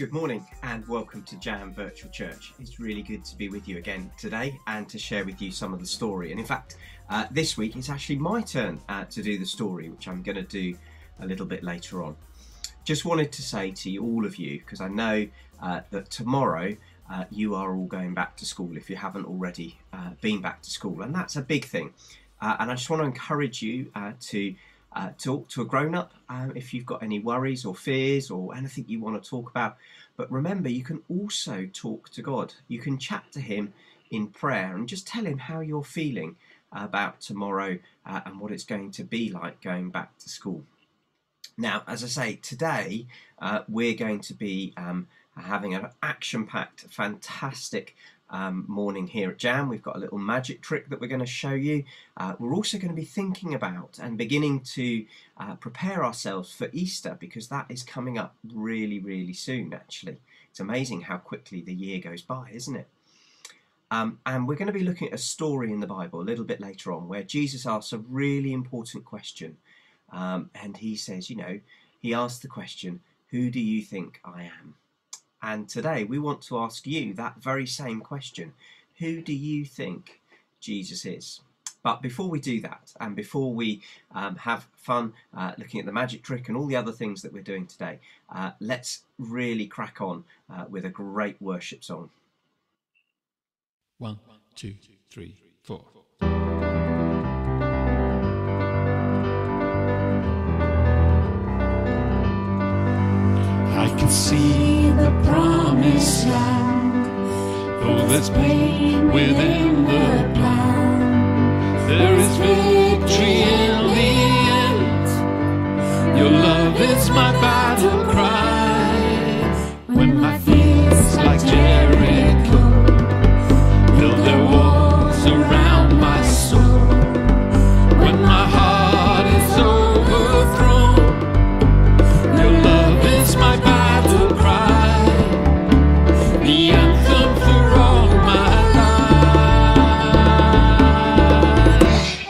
Good morning and welcome to Jam Virtual Church. It's really good to be with you again today and to share with you some of the story. And in fact, this week it's actually my turn to do the story, which I'm going to do a little bit later on. Just wanted to say to all of you, because I know that tomorrow you are all going back to school if you haven't already been back to school, and that's a big thing. And I just want to encourage you to talk to a grown-up if you've got any worries or fears or anything you want to talk about. But remember, you can also talk to God. You can chat to him in prayer and just tell him how you're feeling about tomorrow and what it's going to be like going back to school. Now, as I say, today we're going to be having an action-packed, fantastic morning here at Jam. We've got a little magic trick that we're going to show you. We're also going to be thinking about and beginning to prepare ourselves for Easter, because that is coming up really, really soon, actually. It's amazing how quickly the year goes by, isn't it? And we're going to be looking at a story in the Bible a little bit later on where Jesus asks a really important question. And he says, he asked the question, who do you think I am? And today we want to ask you that very same question. Who do you think Jesus is? But before we do that, and before we have fun looking at the magic trick and all the other things that we're doing today, let's really crack on with a great worship song. 1, 2, 3, 4. I can see the promised land, though there's pain within the plan. There is victory in the end. Your love is my battle cry. When my fears like Jericho build their walls around my soul, when my heart is overthrown, your love is my battle cry, the anthem for all my life.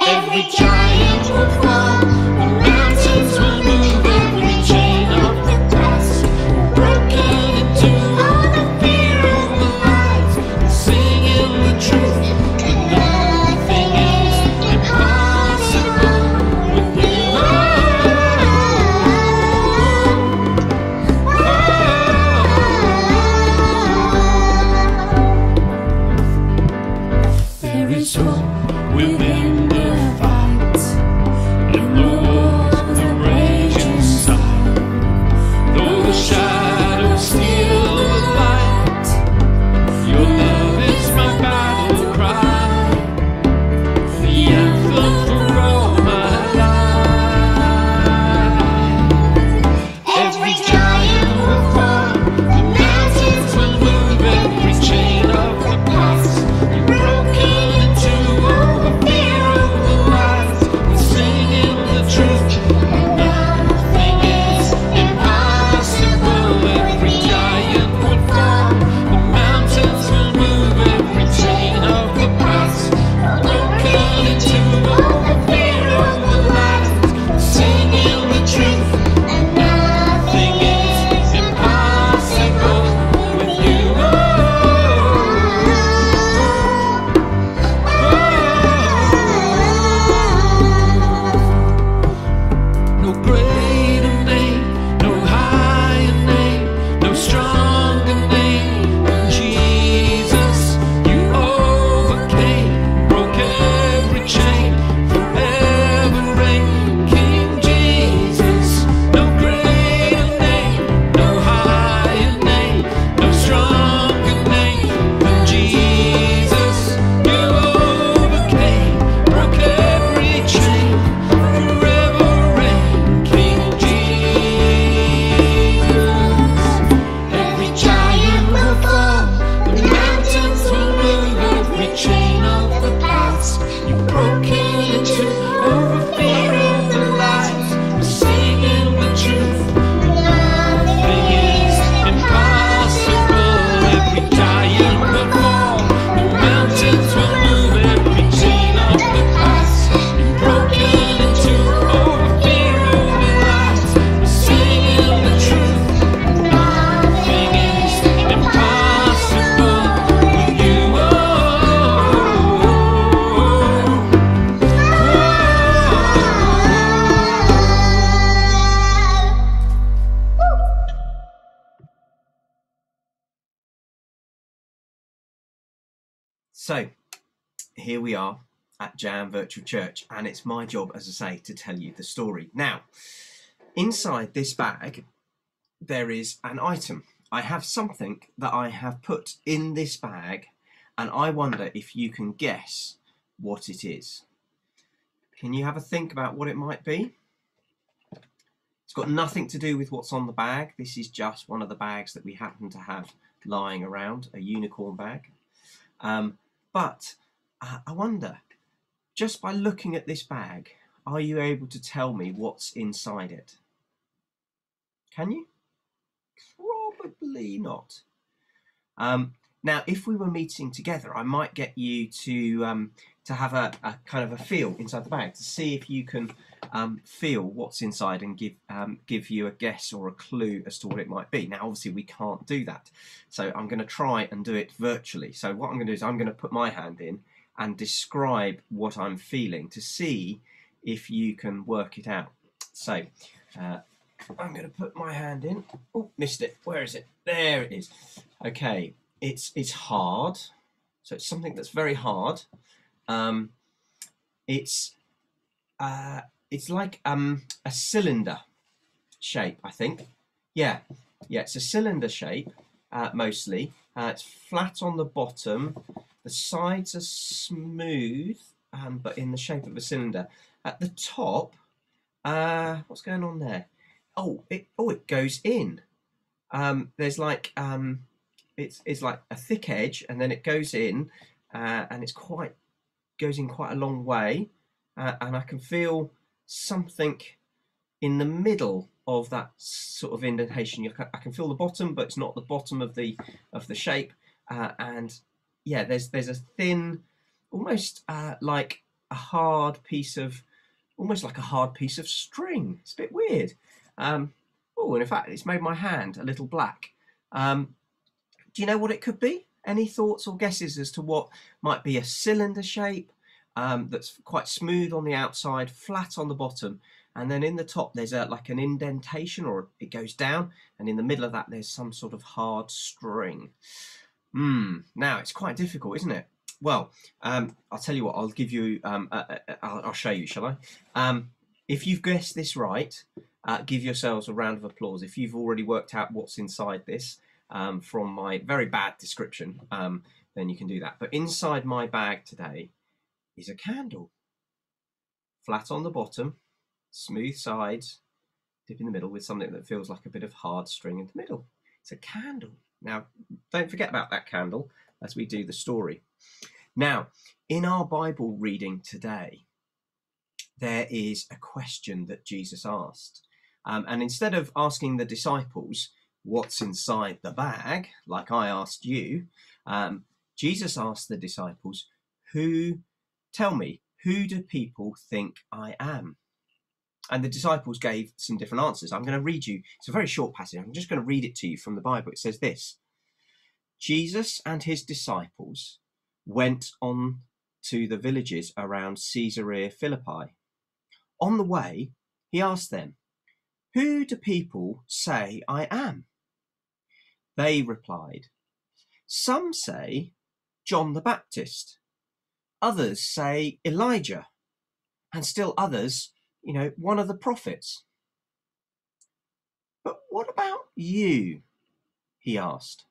Every giant will fall, the mountains will move, every chain of the past broken into all the fear of the light, singing the truth, and nothing is impossible with you. There is hope within the fight, in So here we are at Jam Virtual Church, and it's my job, as I say, to tell you the story. Now, inside this bag, there is an item. I have something that I have put in this bag, and I wonder if you can guess what it is. Can you have a think about what it might be? It's got nothing to do with what's on the bag. This is just one of the bags that we happen to have lying around, a unicorn bag. But I wonder, just by looking at this bag, are you able to tell me what's inside it? Can you? Probably not. Now, if we were meeting together, I might get you to have a kind of a feel inside the bag to see if you can feel what's inside and give you a guess or a clue as to what it might be. Now, obviously, we can't do that, so I'm going to try and do it virtually. So what I'm going to do is I'm going to put my hand in and describe what I'm feeling to see if you can work it out. So I'm going to put my hand in. Oh, missed it. Where is it? There it is. Okay, it's hard. So it's something that's very hard. It's like a cylinder shape, I think. Yeah, it's a cylinder shape mostly. It's flat on the bottom. The sides are smooth, but in the shape of a cylinder. At the top, what's going on there? Oh, it goes in. There's like it's like a thick edge, and then it goes in, and it's goes in quite a long way, and I can feel something in the middle of that sort of indentation. I can feel the bottom, but it's not the bottom of the shape, and yeah, there's a thin, almost like a hard piece of, almost like a hard piece of string. It's a bit weird. Oh, and in fact, it's made my hand a little black. Do you know what it could be? Any thoughts or guesses as to what might be a cylinder shape that's quite smooth on the outside, flat on the bottom, and then in the top there's like an indentation, or it goes down, and in the middle of that there's some sort of hard string. Now it's quite difficult, isn't it? Well, I'll tell you what. I'll give you. I'll show you. Shall I? If you've guessed this right, give yourselves a round of applause. If you've already worked out what's inside this from my very bad description, then you can do that. But inside my bag today is a candle. Flat on the bottom, smooth sides, dip in the middle with something that feels like a bit of hard string in the middle. It's a candle. Now, don't forget about that candle as we do the story. Now, in our Bible reading today, there is a question that Jesus asked. And instead of asking the disciples what's inside the bag, like I asked you, Jesus asked the disciples, tell me, who do people think I am? And the disciples gave some different answers. I'm going to read you, it's a very short passage. I'm just going to read it to you from the Bible. It says this: Jesus and his disciples went on to the villages around Caesarea Philippi. On the way, he asked them, who do people say I am? They replied, some say John the Baptist, others say Elijah, and still others, one of the prophets. But what about you? He asked.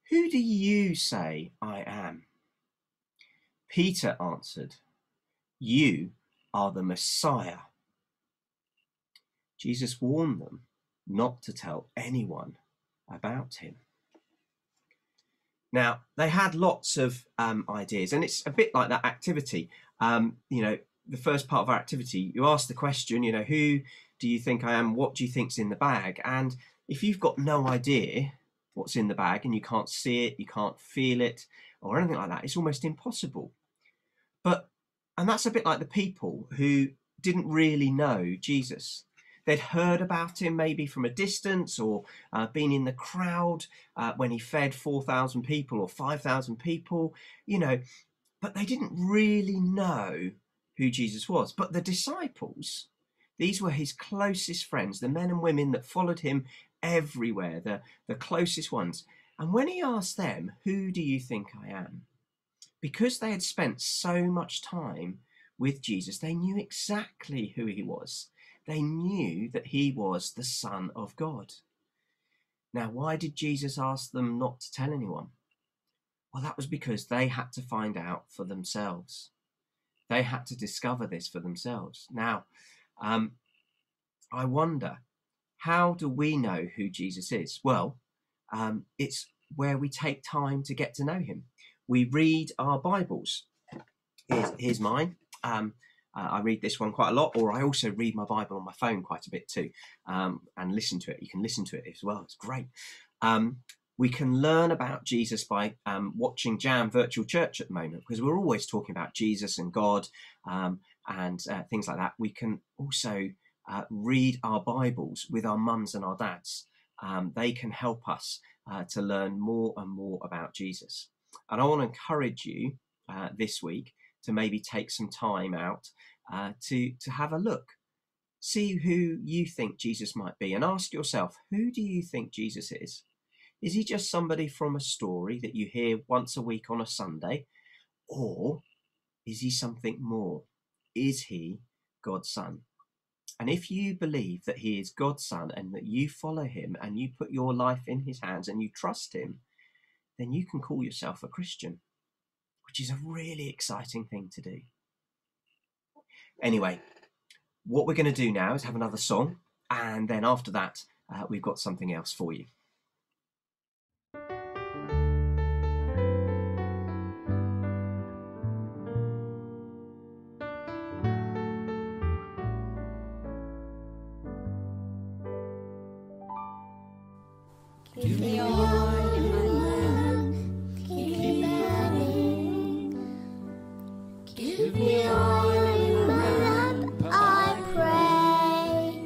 Who do you say I am? Peter answered, you are the Messiah. Jesus warned them not to tell anyone about him. Now, they had lots of ideas, and it's a bit like that activity. The first part of our activity, you ask the question, who do you think I am? What do you think's in the bag? And if you've got no idea what's in the bag and you can't see it, you can't feel it, or anything like that, it's almost impossible. And that's a bit like the people who didn't really know Jesus. They'd heard about him maybe from a distance, or been in the crowd when he fed 4,000 people or 5,000 people, but they didn't really know who Jesus was. But the disciples, these were his closest friends, the men and women that followed him everywhere, the closest ones. And when he asked them, who do you think I am? Because they had spent so much time with Jesus, they knew exactly who he was. They knew that he was the Son of God. Now, why did Jesus ask them not to tell anyone? Well, that was because they had to find out for themselves. They had to discover this for themselves. Now, I wonder, how do we know who Jesus is? Well, it's where we take time to get to know him. We read our Bibles. Here's mine. I read this one quite a lot, or I also read my Bible on my phone quite a bit too, and listen to it. You can listen to it as well. It's great. We can learn about Jesus by watching Jam Virtual Church at the moment, because we're always talking about Jesus and God and things like that. We can also read our Bibles with our mums and our dads. They can help us to learn more and more about Jesus. And I want to encourage you this week to maybe take some time out to have a look. See who you think Jesus might be, and ask yourself, who do you think Jesus is? Is he just somebody from a story that you hear once a week on a Sunday? Or is he something more? Is he God's Son? And if you believe that he is God's Son and that you follow him and you put your life in his hands and you trust him, then you can call yourself a Christian, which is a really exciting thing to do. Anyway, what we're going to do now is have another song, and then after that, we've got something else for you. Give me oil in my lamp, keep burning. Give me oil in my lamp, I pray.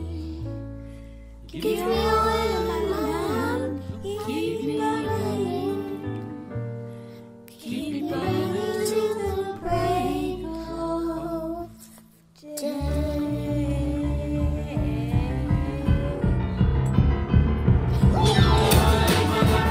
Give me oil in my lamp, keep burning. Keep burning till the break of day. Give me oil in my lamp.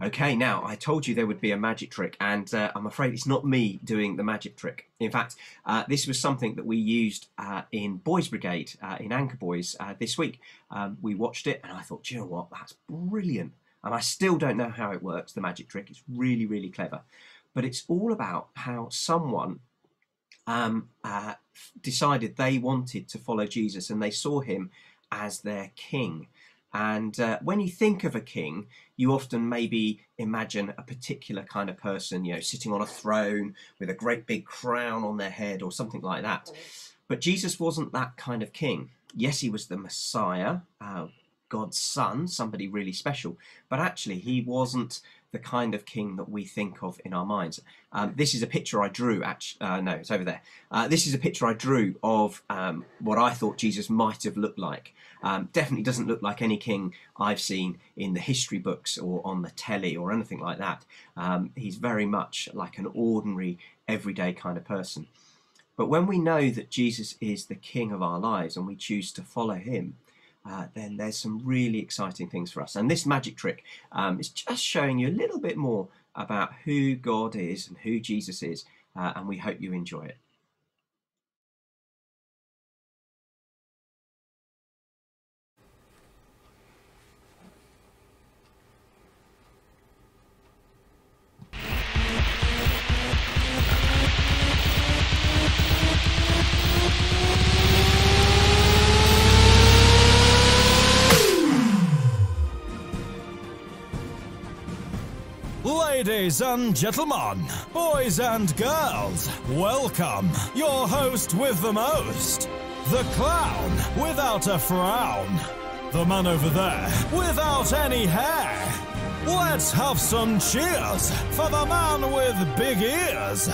Okay, now I told you there would be a magic trick, and I'm afraid it's not me doing the magic trick. In fact, this was something that we used in Boys Brigade, in Anchor Boys, this week. We watched it, and I thought, do you know what, that's brilliant. And I still don't know how it works, the magic trick. It's really, really clever. But it's all about how someone decided they wanted to follow Jesus, and they saw him as their king. And when you think of a king, you often maybe imagine a particular kind of person, you know, sitting on a throne with a great big crown on their head or something like that. But Jesus wasn't that kind of king. Yes, he was the Messiah, God's son, somebody really special, but actually he wasn't the kind of king that we think of in our minds. This is a picture I drew, no, it's over there. This is a picture I drew of what I thought Jesus might have looked like. Definitely doesn't look like any king I've seen in the history books or on the telly or anything like that. He's very much like an ordinary, everyday kind of person. But when we know that Jesus is the king of our lives and we choose to follow him, then there's some really exciting things for us. And this magic trick is just showing you a little bit more about who God is and who Jesus is, and we hope you enjoy it. Ladies and gentlemen, boys and girls, welcome your host with the most, the clown without a frown, the man over there without any hair. Let's have some cheers for the man with big ears,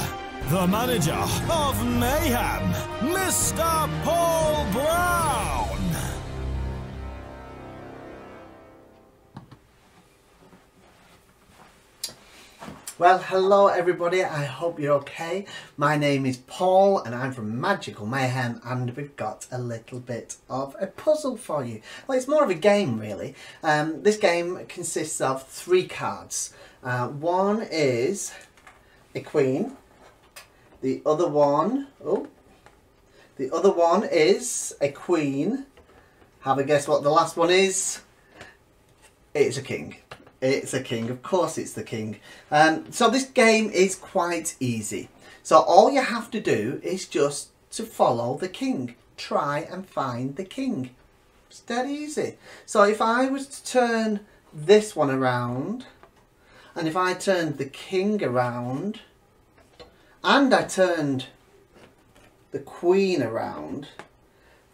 the manager of mayhem, Mr. Paul Brown. Well, hello everybody, I hope you're okay. My name is Paul and I'm from Magical Mayhem, and we've got a little bit of a puzzle for you. Well, it's more of a game really. This game consists of 3 cards. One is a queen, the other one is a queen. Have a guess what the last one is? It's a king. It's a king, of course it's the king. So this game is quite easy. So all you have to do is just to follow the king. Try and find the king. It's dead easy. So if I was to turn this one around, and if I turned the king around, and I turned the queen around,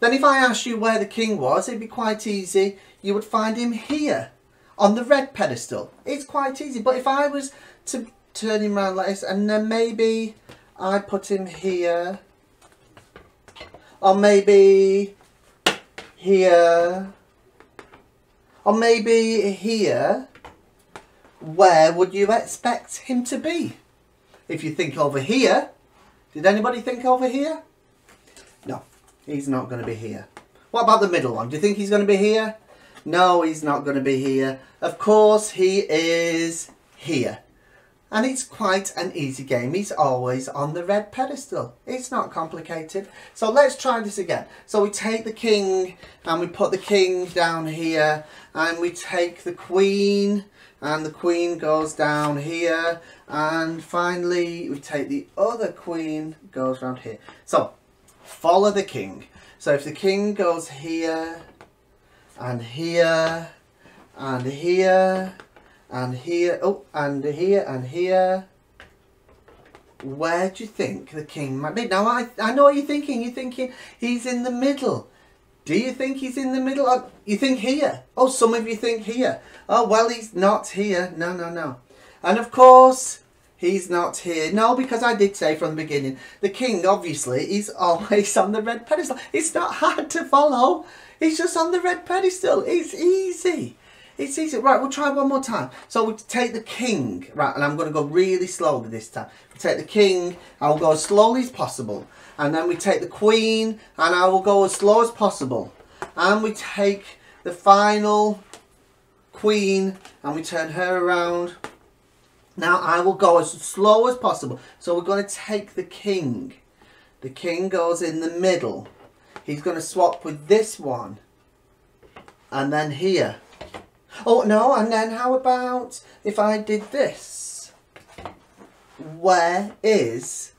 then if I asked you where the king was, it'd be quite easy. You would find him here, on the red pedestal. It's quite easy. But if I was to turn him around like this, and then maybe I put him here, or maybe here, or maybe here, where would you expect him to be? If you think over here, did anybody think over here? No, he's not going to be here. What about the middle one? Do you think he's going to be here? No, he's not going to be here. Of course, he is here. And it's quite an easy game. He's always on the red pedestal. It's not complicated. So let's try this again. So we take the king and we put the king down here. And we take the queen and the queen goes down here. And finally, we take the other queen, goes around here. So follow the king. So if the king goes here, and here, and here, and here, oh, and here, and here, where do you think the king might be? Now, I know what you're thinking. You're thinking he's in the middle. Do you think he's in the middle? Or you think here? Oh, some of you think here. Oh, well, he's not here. No, no, no. And of course, he's not here. No, because I did say from the beginning, the king, obviously, is always on the red pedestal. It's not hard to follow. He's just on the red pedestal. It's easy. It's easy. Right, we'll try one more time. So we take the king. Right, and I'm going to go really slowly this time. We take the king. I'll go as slowly as possible. And then we take the queen. And I will go as slow as possible. And we take the final queen and we turn her around. Now I will go as slow as possible. So we're going to take the king. The king goes in the middle. He's going to swap with this one. And then here. Oh no, and then how about if I did this? Where is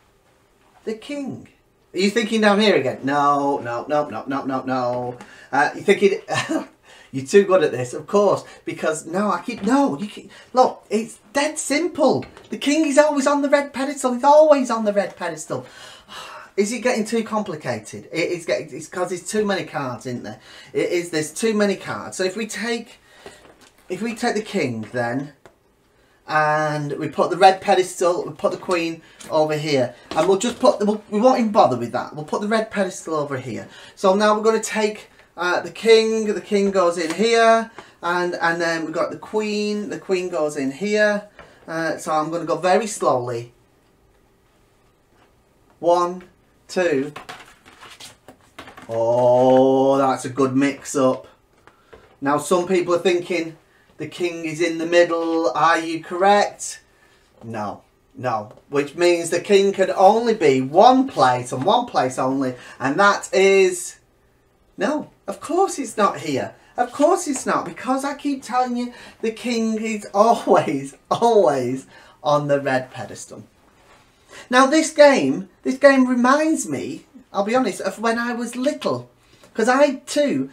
the king? Are you thinking down here again? No. You're thinking... You're too good at this, of course, because look, it's dead simple. The king is always on the red pedestal. He's always on the red pedestal. Is it getting too complicated? It's because there's too many cards, isn't there? There's too many cards. So if we take the king then, and we put the red pedestal, we put the queen over here, and we'll just put we won't even bother with that. We'll put the red pedestal over here. So now we're going to take the king goes in here, and then we've got the queen goes in here. So I'm going to go very slowly. 1, 2. Oh, that's a good mix up. Now some people are thinking the king is in the middle. Are you correct? No. Which means the king can only be one place and one place only, and that is... No, of course it's not here. Of course it's not, because I keep telling you the king is always on the red pedestal. Now this game reminds me, I'll be honest, of when I was little. Because I too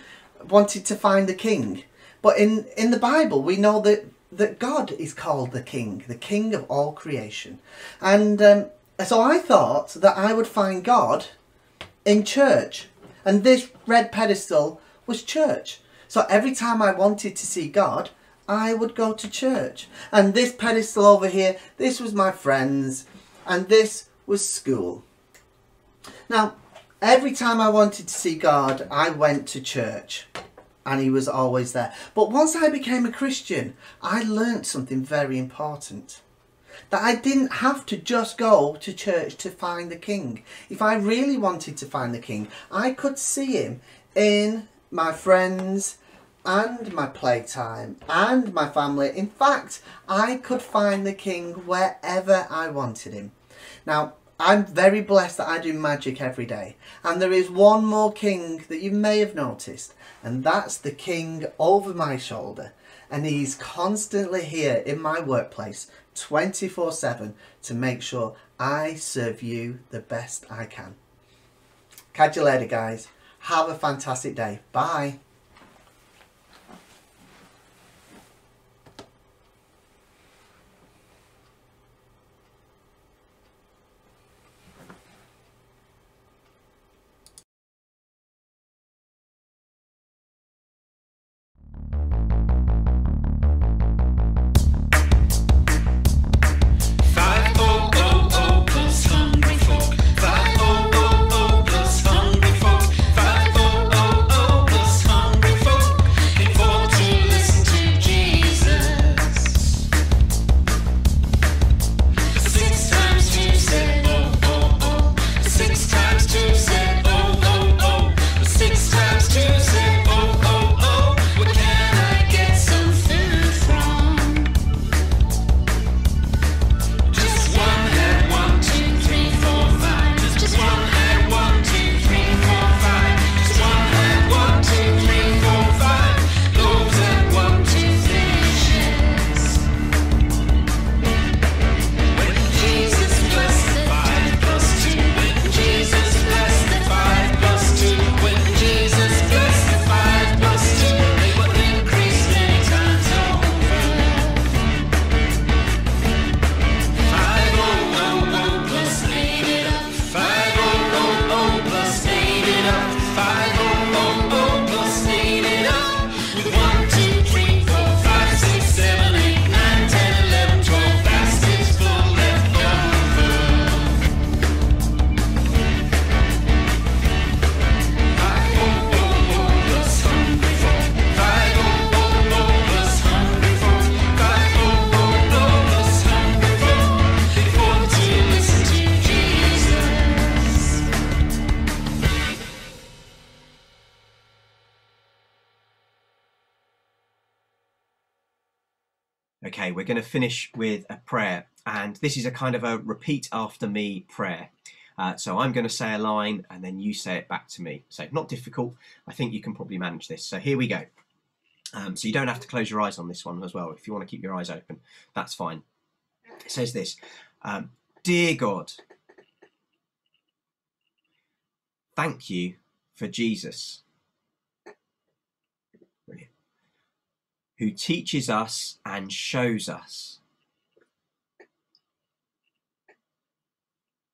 wanted to find the king. But in the Bible we know that God is called the king of all creation. And so I thought that I would find God in church. And this red pedestal was church. So every time I wanted to see God, I would go to church. And this pedestal over here, this was my friends. And this was school. Now, every time I wanted to see God, I went to church. And he was always there. But once I became a Christian, I learnt something very important. That I didn't have to just go to church to find the king. If I really wanted to find the king, I could see him in my friends and my playtime and my family. In fact, I could find the king wherever I wanted him. Now, I'm very blessed that I do magic every day. And there is one more king that you may have noticed. And that's the king over my shoulder. And he's constantly here in my workplace 24/7 to make sure I serve you the best I can. Catch you later, guys. Have a fantastic day. Bye. Hungry folk. Okay, we're going to finish with a prayer, and this is a kind of a repeat after me prayer. So I'm going to say a line and then you say it back to me. So not difficult. I think you can probably manage this. So here we go. So you don't have to close your eyes on this one as well. If you want to keep your eyes open, that's fine. It says this, Dear God, thank you for Jesus, brilliant, who teaches us and shows us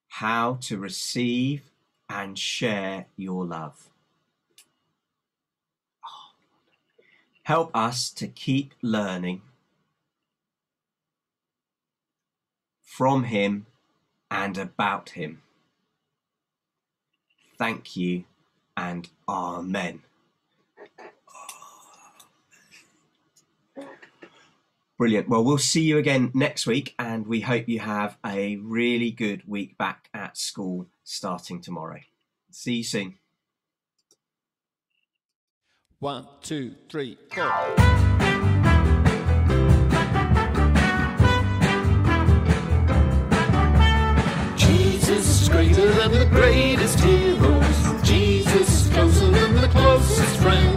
how to receive and share your love. Help us to keep learning from him and about him. Thank you and amen. Brilliant. Well, we'll see you again next week, and we hope you have a really good week back at school starting tomorrow. See you soon. 1, 2, 3, 4. Jesus is greater than the greatest heroes. Jesus is closer than the closest friend.